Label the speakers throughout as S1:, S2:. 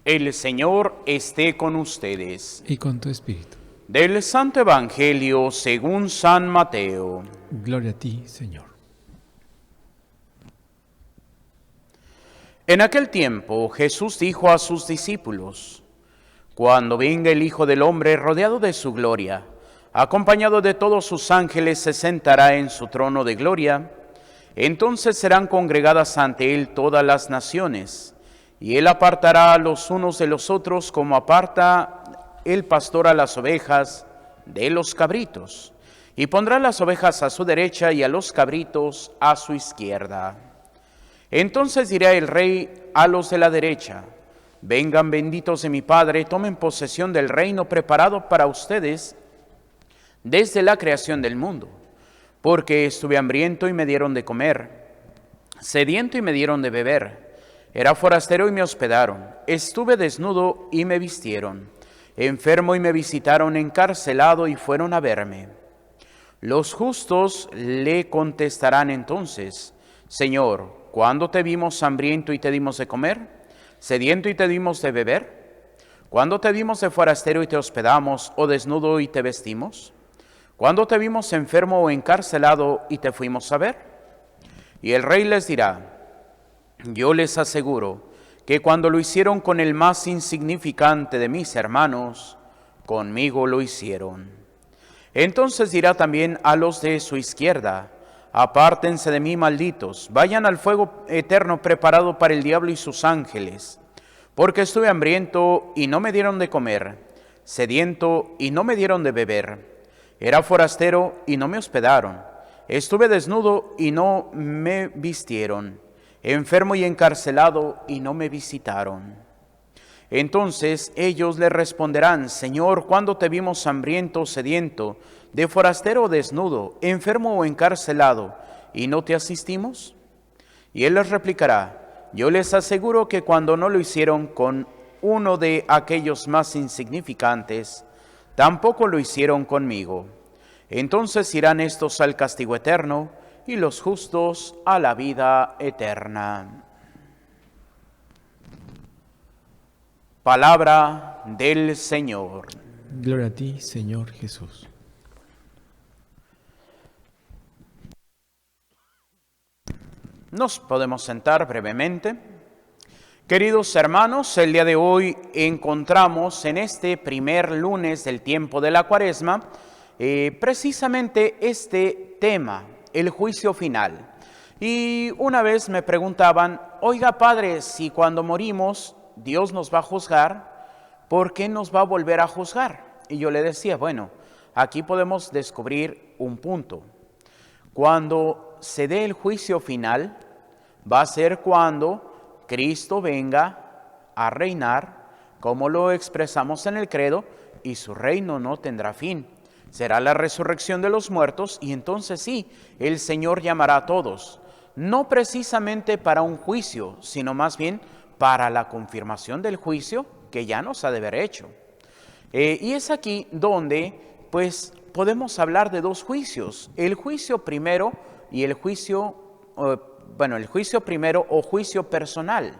S1: El Señor esté con ustedes.
S2: Y con tu espíritu.
S1: Del Santo Evangelio según San Mateo.
S2: Gloria a ti, Señor.
S1: En aquel tiempo Jesús dijo a sus discípulos: Cuando venga el Hijo del Hombre rodeado de su gloria, acompañado de todos sus ángeles, se sentará en su trono de gloria. Entonces serán congregadas ante él todas las naciones, y él apartará a los unos de los otros como aparta el pastor a las ovejas de los cabritos, y pondrá las ovejas a su derecha y a los cabritos a su izquierda. Entonces dirá el rey a los de la derecha: Vengan benditos de mi Padre, tomen posesión del reino preparado para ustedes desde la creación del mundo. Porque estuve hambriento y me dieron de comer, sediento y me dieron de beber, era forastero y me hospedaron, estuve desnudo y me vistieron, enfermo y me visitaron, encarcelado y fueron a verme. Los justos le contestarán entonces: Señor, ¿cuándo te vimos hambriento y te dimos de comer, sediento y te dimos de beber? ¿Cuándo te vimos de forastero y te hospedamos, o desnudo y te vestimos? ¿Cuándo te vimos enfermo o encarcelado y te fuimos a ver? Y el rey les dirá: Yo les aseguro que cuando lo hicieron con el más insignificante de mis hermanos, conmigo lo hicieron. Entonces dirá también a los de su izquierda: Apártense de mí, malditos, vayan al fuego eterno preparado para el diablo y sus ángeles, porque estuve hambriento y no me dieron de comer, sediento y no me dieron de beber, era forastero y no me hospedaron, estuve desnudo y no me vistieron, enfermo y encarcelado y no me visitaron. Entonces ellos le responderán: Señor, ¿cuándo te vimos hambriento o sediento, de forastero o desnudo, enfermo o encarcelado, y no te asistimos? Y él les replicará: Yo les aseguro que cuando no lo hicieron con uno de aquellos más insignificantes, tampoco lo hicieron conmigo. Entonces irán estos al castigo eterno y los justos a la vida eterna. Palabra del Señor.
S2: Gloria a ti, Señor Jesús.
S1: Nos podemos sentar brevemente. Queridos hermanos, el día de hoy encontramos en este primer lunes del tiempo de la Cuaresma precisamente este tema, el juicio final. Y una vez me preguntaban: oiga, padre, si cuando morimos Dios nos va a juzgar, ¿por qué nos va a volver a juzgar? Y yo le decía: bueno, aquí podemos descubrir un punto. Cuando se dé el juicio final, va a ser cuando Cristo venga a reinar, como lo expresamos en el credo, y su reino no tendrá fin. Será la resurrección de los muertos, y entonces sí, el Señor llamará a todos, no precisamente para un juicio, sino más bien para la confirmación del juicio que ya nos ha de haber hecho. Y es aquí donde, pues, podemos hablar de dos juicios: el juicio primero y el juicio el juicio primero o juicio personal,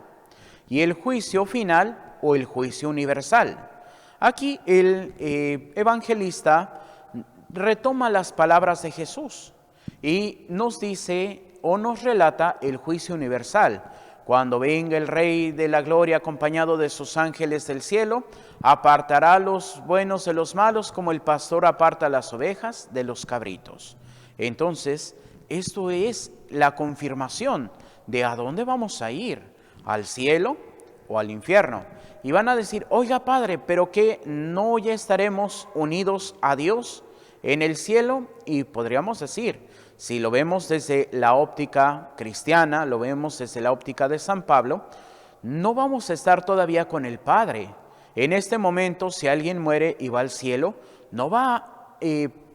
S1: y el juicio final o el juicio universal. Aquí el evangelista retoma las palabras de Jesús y nos dice o nos relata el juicio universal. Cuando venga el Rey de la Gloria acompañado de sus ángeles del cielo, apartará a los buenos de los malos, como el pastor aparta las ovejas de los cabritos. Entonces, esto es la confirmación de a dónde vamos a ir, al cielo o al infierno. Y van a decir: oiga, padre, ¿pero qué? ¿No ya estaremos unidos a Dios en el cielo? Y podríamos decir, si lo vemos desde la óptica cristiana, lo vemos desde la óptica de San Pablo, no vamos a estar todavía con el Padre. En este momento, si alguien muere y va al cielo, no va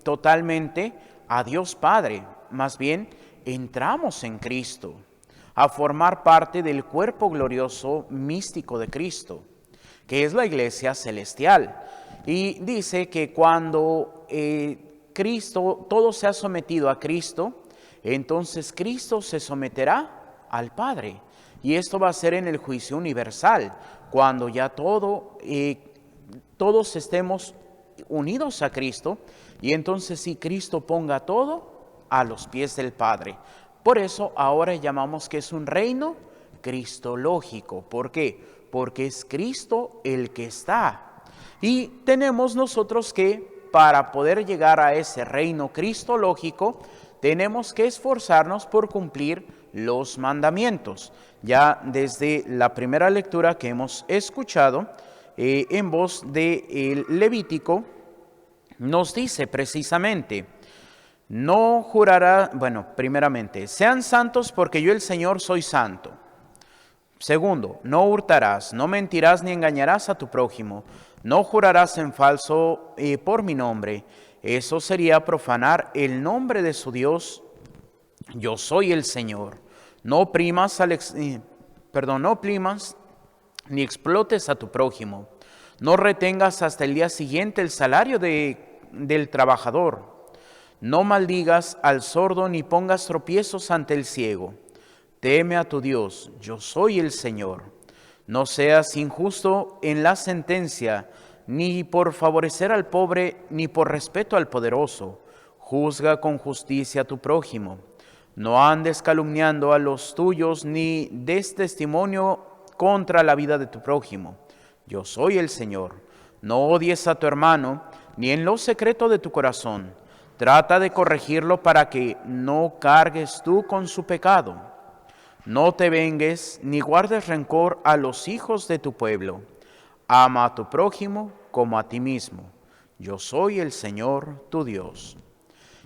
S1: totalmente a Dios Padre, más bien entramos en Cristo, a formar parte del cuerpo glorioso místico de Cristo, que es la iglesia celestial. Y dice que cuando Cristo, todo se ha sometido a Cristo, entonces Cristo se someterá al Padre. Y esto va a ser en el juicio universal, cuando ya todos estemos unidos a Cristo, y entonces sí, Cristo ponga todo a los pies del Padre. Por eso ahora llamamos que es un reino cristológico. ¿Por qué? Porque es Cristo el que está. Y tenemos nosotros que, para poder llegar a ese reino cristológico, tenemos que esforzarnos por cumplir los mandamientos. Ya desde la primera lectura que hemos escuchado, en voz de Levítico, nos dice precisamente, no jurará, primeramente, sean santos porque yo el Señor soy santo. Segundo, no hurtarás, no mentirás ni engañarás a tu prójimo, no jurarás en falso por mi nombre. Eso sería profanar el nombre de su Dios. Yo soy el Señor. No oprimas ni explotes a tu prójimo. No retengas hasta el día siguiente el salario del trabajador. No maldigas al sordo ni pongas tropiezos ante el ciego. Teme a tu Dios, yo soy el Señor. No seas injusto en la sentencia, ni por favorecer al pobre, ni por respeto al poderoso. Juzga con justicia a tu prójimo. No andes calumniando a los tuyos, ni des testimonio contra la vida de tu prójimo. Yo soy el Señor. No odies a tu hermano, ni en lo secreto de tu corazón. Trata de corregirlo para que no cargues tú con su pecado. No te vengues, ni guardes rencor a los hijos de tu pueblo. Ama a tu prójimo como a ti mismo. Yo soy el Señor tu Dios.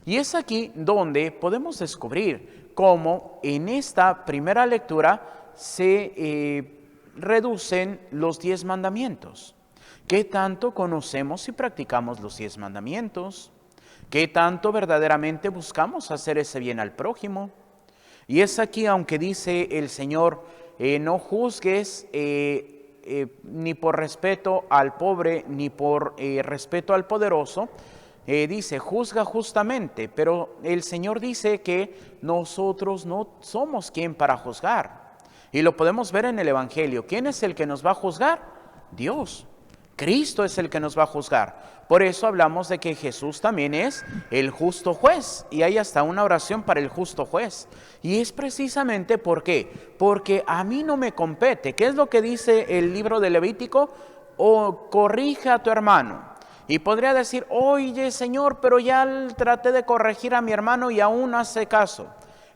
S1: Y es aquí donde podemos descubrir cómo en esta primera lectura se reducen los 10 mandamientos. ¿Qué tanto conocemos y practicamos los 10 mandamientos? ¿Qué tanto verdaderamente buscamos hacer ese bien al prójimo? Y es aquí, aunque dice el Señor, no juzgues ni por respeto al pobre, ni por respeto al poderoso, dice, juzga justamente, pero el Señor dice que nosotros no somos quien para juzgar. Y lo podemos ver en el Evangelio. ¿Quién es el que nos va a juzgar? Dios. Cristo es el que nos va a juzgar. Por eso hablamos de que Jesús también es el justo juez. Y hay hasta una oración para el justo juez. Y es precisamente ¿por qué? Porque a mí no me compete. ¿Qué es lo que dice el libro de Levítico? Corrige a tu hermano. Y podría decir, oye Señor, pero ya traté de corregir a mi hermano y aún no hace caso.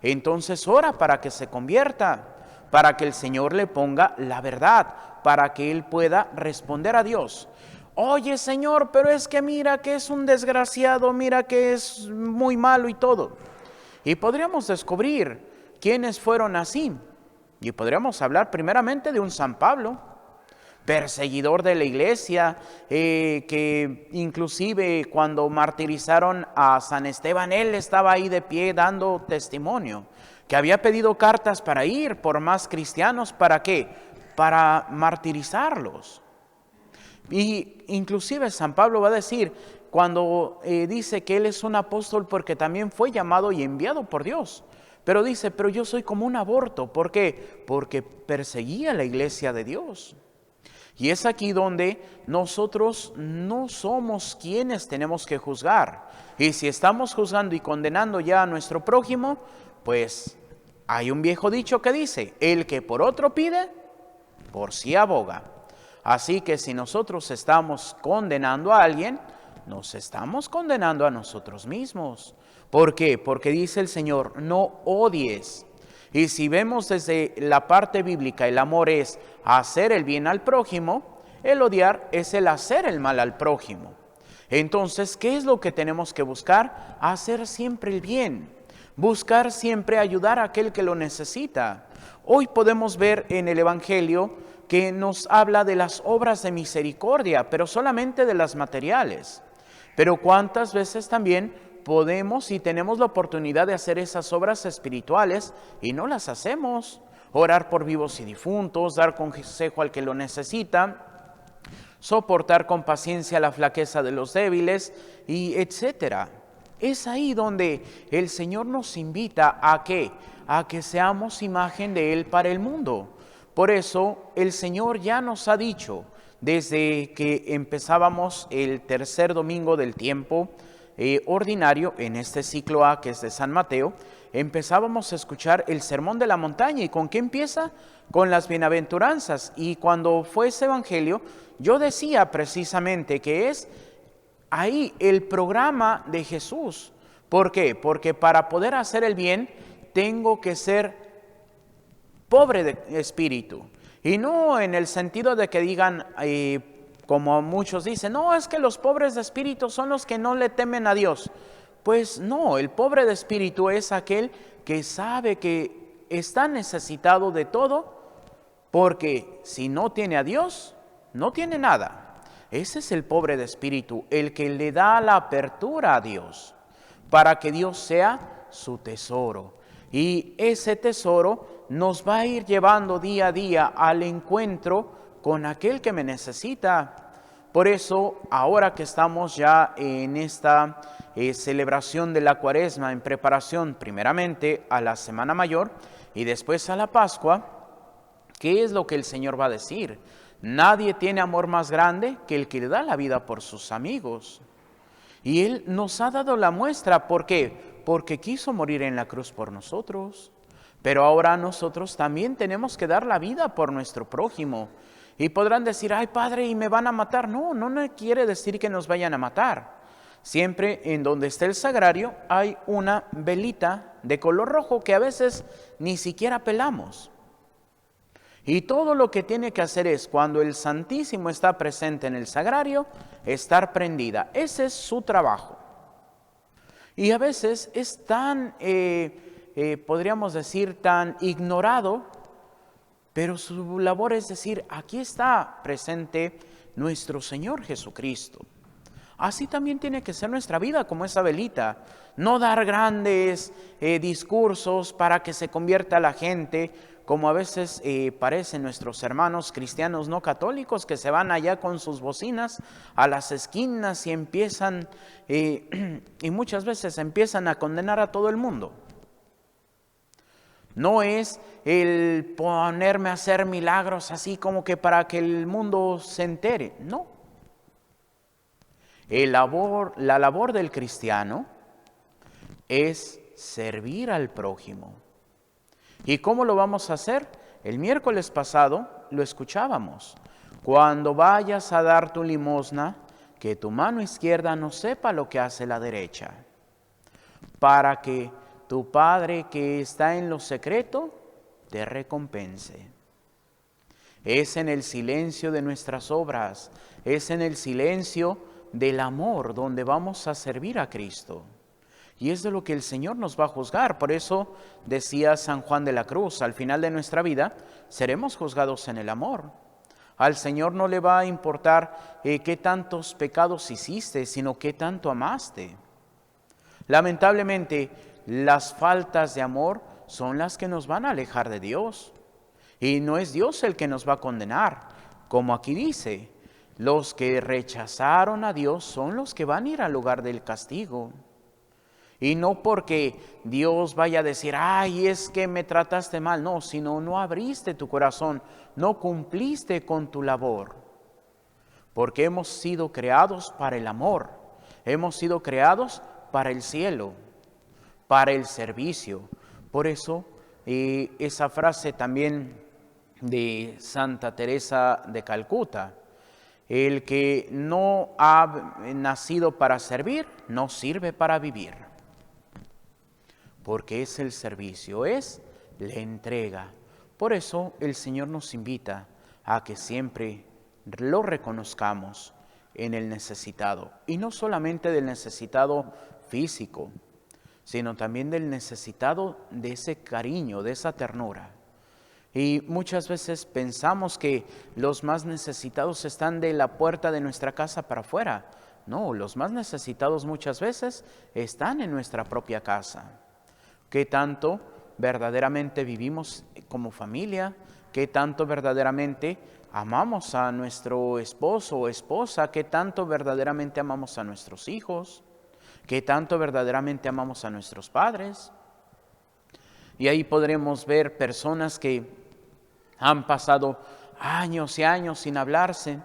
S1: Entonces ora para que se convierta, para que el Señor le ponga la verdad, para que él pueda responder a Dios. Oye Señor, pero es que mira que es un desgraciado, mira que es muy malo y todo. Y podríamos descubrir quiénes fueron así. Y podríamos hablar primeramente de un San Pablo, perseguidor de la iglesia, que inclusive cuando martirizaron a San Esteban, él estaba ahí de pie dando testimonio, que había pedido cartas para ir por más cristianos. ¿Para qué? Para martirizarlos. Y inclusive San Pablo va a decir, cuando dice que él es un apóstol porque también fue llamado y enviado por Dios. Pero dice, pero yo soy como un aborto. ¿Por qué? Porque perseguía la iglesia de Dios. Y es aquí donde nosotros no somos quienes tenemos que juzgar. Y si estamos juzgando y condenando ya a nuestro prójimo, pues hay un viejo dicho que dice, el que por otro pide, por sí aboga. Así que si nosotros estamos condenando a alguien, nos estamos condenando a nosotros mismos. ¿Por qué? Porque dice el Señor, no odies. Y si vemos desde la parte bíblica, el amor es hacer el bien al prójimo, el odiar es el hacer el mal al prójimo. Entonces, ¿qué es lo que tenemos que buscar? Hacer siempre el bien. Buscar siempre ayudar a aquel que lo necesita. Hoy podemos ver en el Evangelio que nos habla de las obras de misericordia, pero solamente de las materiales. Pero ¿cuántas veces también podemos y tenemos la oportunidad de hacer esas obras espirituales y no las hacemos? Orar por vivos y difuntos, dar consejo al que lo necesita, soportar con paciencia la flaqueza de los débiles, y etcétera. Es ahí donde el Señor nos invita a ¿qué? A que seamos imagen de Él para el mundo. Por eso el Señor ya nos ha dicho, desde que empezábamos el tercer domingo del tiempo ordinario, en este ciclo A que es de San Mateo, empezábamos a escuchar el Sermón de la Montaña. ¿Y con qué empieza? Con las bienaventuranzas. Y cuando fue ese evangelio, yo decía precisamente que es ahí el programa de Jesús. ¿Por qué? Porque para poder hacer el bien, tengo que ser pobre de espíritu. Y no en el sentido de que digan, como muchos dicen, no, es que los pobres de espíritu son los que no le temen a Dios. Pues no, el pobre de espíritu es aquel que sabe que está necesitado de todo, porque si no tiene a Dios, no tiene nada. Ese es el pobre de espíritu, el que le da la apertura a Dios, para que Dios sea su tesoro. Y ese tesoro nos va a ir llevando día a día al encuentro con aquel que me necesita. Por eso, ahora que estamos ya en esta celebración de la Cuaresma, en preparación primeramente a la Semana Mayor y después a la Pascua, ¿qué es lo que el Señor va a decir? Nadie tiene amor más grande que el que le da la vida por sus amigos. Y Él nos ha dado la muestra. ¿Por qué? Porque quiso morir en la cruz por nosotros. Pero ahora nosotros también tenemos que dar la vida por nuestro prójimo. Y podrán decir, ay Padre, ¿y me van a matar? No, no quiere decir que nos vayan a matar. Siempre en donde está el sagrario hay una velita de color rojo que a veces ni siquiera pelamos. Y todo lo que tiene que hacer es, cuando el Santísimo está presente en el sagrario, estar prendida. Ese es su trabajo. Y a veces es tan, podríamos decir, tan ignorado, pero su labor es decir, aquí está presente nuestro Señor Jesucristo. Así también tiene que ser nuestra vida, como esa velita. No dar grandes discursos para que se convierta la gente, como a veces parecen nuestros hermanos cristianos no católicos que se van allá con sus bocinas a las esquinas y empiezan, y muchas veces empiezan a condenar a todo el mundo. No es el ponerme a hacer milagros así como que para que el mundo se entere, no. La labor del cristiano es servir al prójimo. ¿Y cómo lo vamos a hacer? El miércoles pasado lo escuchábamos. Cuando vayas a dar tu limosna, que tu mano izquierda no sepa lo que hace la derecha, para que tu Padre que está en lo secreto te recompense. Es en el silencio de nuestras obras, es en el silencio del amor donde vamos a servir a Cristo. Y es de lo que el Señor nos va a juzgar. Por eso decía San Juan de la Cruz, al final de nuestra vida seremos juzgados en el amor. Al Señor no le va a importar qué tantos pecados hiciste, sino qué tanto amaste. Lamentablemente, las faltas de amor son las que nos van a alejar de Dios. Y no es Dios el que nos va a condenar. Como aquí dice, los que rechazaron a Dios son los que van a ir al lugar del castigo. Y no porque Dios vaya a decir, ay, es que me trataste mal. No, sino no abriste tu corazón, no cumpliste con tu labor. Porque hemos sido creados para el amor, hemos sido creados para el cielo, para el servicio. Por eso, esa frase también de Santa Teresa de Calcuta, el que no ha nacido para servir, no sirve para vivir. Porque es el servicio, es la entrega. Por eso el Señor nos invita a que siempre lo reconozcamos en el necesitado. Y no solamente del necesitado físico, sino también del necesitado de ese cariño, de esa ternura. Y muchas veces pensamos que los más necesitados están de la puerta de nuestra casa para afuera. No, los más necesitados muchas veces están en nuestra propia casa. ¿Qué tanto verdaderamente vivimos como familia? ¿Qué tanto verdaderamente amamos a nuestro esposo o esposa? ¿Qué tanto verdaderamente amamos a nuestros hijos? ¿Qué tanto verdaderamente amamos a nuestros padres? Y ahí podremos ver personas que Han pasado años y años sin hablarse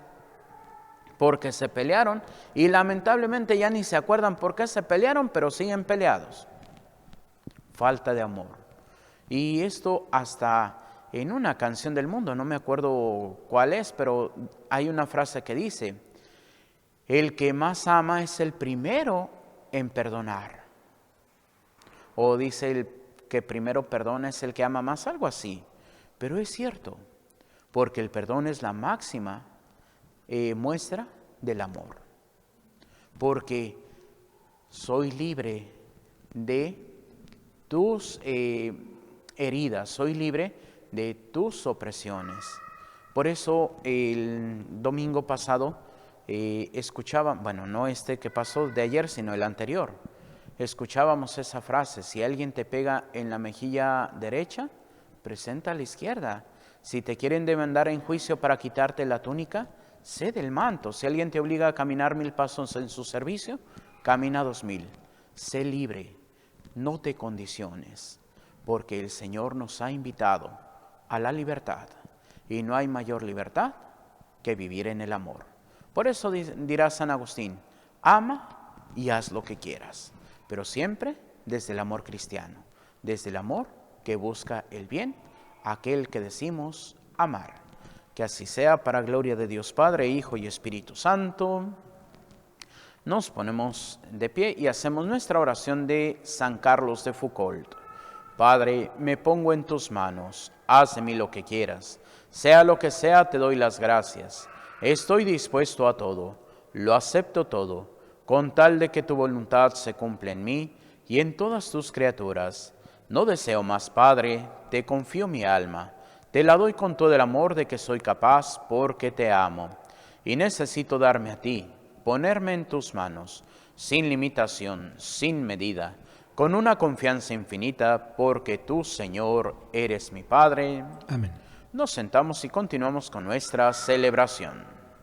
S1: porque se pelearon y lamentablemente ya ni se acuerdan por qué se pelearon, pero siguen peleados. Falta de amor. Y esto hasta en una canción del mundo, no me acuerdo cuál es, pero hay una frase que dice: el que más ama es el primero en perdonar. O dice el que primero perdona es el que ama más, algo así. Pero es cierto, porque el perdón es la máxima muestra del amor. Porque soy libre de tus heridas, soy libre de tus opresiones. Por eso el domingo pasado escuchaba, bueno, no este que pasó de ayer, sino el anterior, escuchábamos esa frase: si alguien te pega en la mejilla derecha, presenta a la izquierda. Si te quieren demandar en juicio para quitarte la túnica, cede el manto. Si alguien te obliga a caminar 1000 pasos en su servicio, camina 2000. Sé libre, no te condiciones, porque el Señor nos ha invitado a la libertad, y no hay mayor libertad que vivir en el amor. Por eso dirá San Agustín: ama y haz lo que quieras, pero siempre desde el amor cristiano, desde el amor que busca el bien, aquel que decimos amar. Que así sea, para gloria de Dios Padre, Hijo y Espíritu Santo. Nos ponemos de pie y hacemos nuestra oración de San Carlos de Foucault. Padre, me pongo en tus manos, haz de mí lo que quieras. Sea lo que sea, te doy las gracias. Estoy dispuesto a todo, lo acepto todo, con tal de que tu voluntad se cumpla en mí y en todas tus criaturas. No deseo más, Padre, te confío mi alma, te la doy con todo el amor de que soy capaz, porque te amo. Y necesito darme a ti, ponerme en tus manos, sin limitación, sin medida, con una confianza infinita, porque tú, Señor, eres mi Padre.
S2: Amén.
S1: Nos sentamos y continuamos con nuestra celebración.